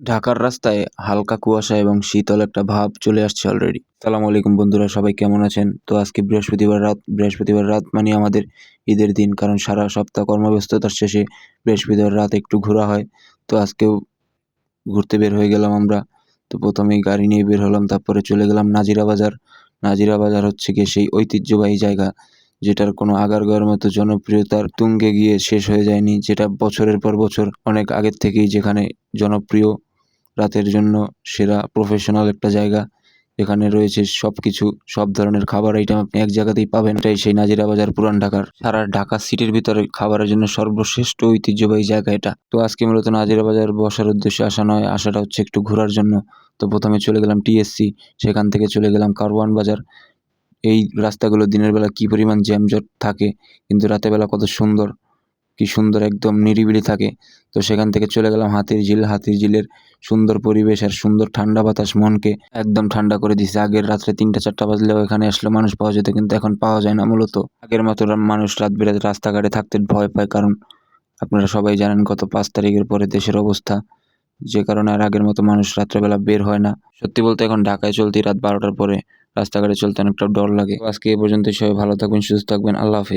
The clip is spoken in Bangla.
ঢাকার রাস্তায় হালকা কুয়াশা এবং শীতল একটা ভাব চলে আসছে অলরেডি। সালাম আলাইকুম বন্ধুরা, সবাই কেমন আছেন? তো আজকে বৃহস্পতিবার রাত মানে আমাদের ঈদের দিন, কারণ সারা সপ্তাহ কর্মব্যস্ততার শেষে বৃহস্পতিবার রাত একটু ঘোরা হয়। তো আজকেও ঘুরতে বের হয়ে গেলাম আমরা। তো প্রথমেই গাড়ি নিয়ে বের হলাম, তারপরে চলে গেলাম নাজিরা বাজার। নাজিরা বাজার হচ্ছে গিয়ে সেই ঐতিহ্যবাহী জায়গা যেটার কোনো আগারগাঁওয়ের মতো জনপ্রিয়তার তুঙ্গে গিয়ে শেষ হয়ে যায়নি, যেটা বছরের পর বছর অনেক আগের থেকেই যেখানে জনপ্রিয়, রাতের জন্য সেরা প্রফেশনাল একটা জায়গা, যেখানে রয়েছে সবকিছু, সব ধরনের খাবার আইটেম আপনি এক জায়গাতেই পাবেন। এটাই সেই নাজিরা বাজার, পুরান ঢাকার, সারা ঢাকা সিটির ভিতরে খাবারের জন্য সর্বশ্রেষ্ঠ ঐতিহ্যবাহী জায়গা এটা। তো আজকে মূলত নাজিরা বাজার বসার উদ্দেশ্যে আসা নয়, আসাটা হচ্ছে একটু ঘোরার জন্য। তো প্রথমে চলে গেলাম টিএসসি, সেখান থেকে চলে গেলাম কারওয়ান বাজার। এই রাস্তাগুলো দিনের বেলা কি পরিমাণ জ্যামজট থাকে, কিন্তু রাতের বেলা কত সুন্দর, কি সুন্দর একদম নিরিবিলি থাকে। তো সেখান থেকে চলে গেলাম হাতির ঝিল। হাতির ঝিলের সুন্দর পরিবেশ আর সুন্দর ঠান্ডা বাতাস মনকে একদম ঠান্ডা করে দিছে। আগের রাত্রে 3টা 4টা বাজলেও এখানে আসলে মানুষ পাওয়া যেত, কিন্তু এখন পাওয়া যায় না। মূলত আগের মতো মানুষ রাত বিরাতে রাস্তাঘাটে থাকতে ভয় পায়, কারণ আপনারা সবাই জানেন গত 5 তারিখের পরে দেশের অবস্থা, যে কারণে আর আগের মতো মানুষ রাত্রেবেলা বের হয় না। সত্যি বলতে এখন ঢাকায় চলতি রাত 12টার পরে রাস্তাঘাটে চলতে অনেকটা ডর লাগে। আজকে এ পর্যন্ত, সবাই ভালো থাকবেন, সুস্থ থাকবেন, আল্লাহ হাফেজ।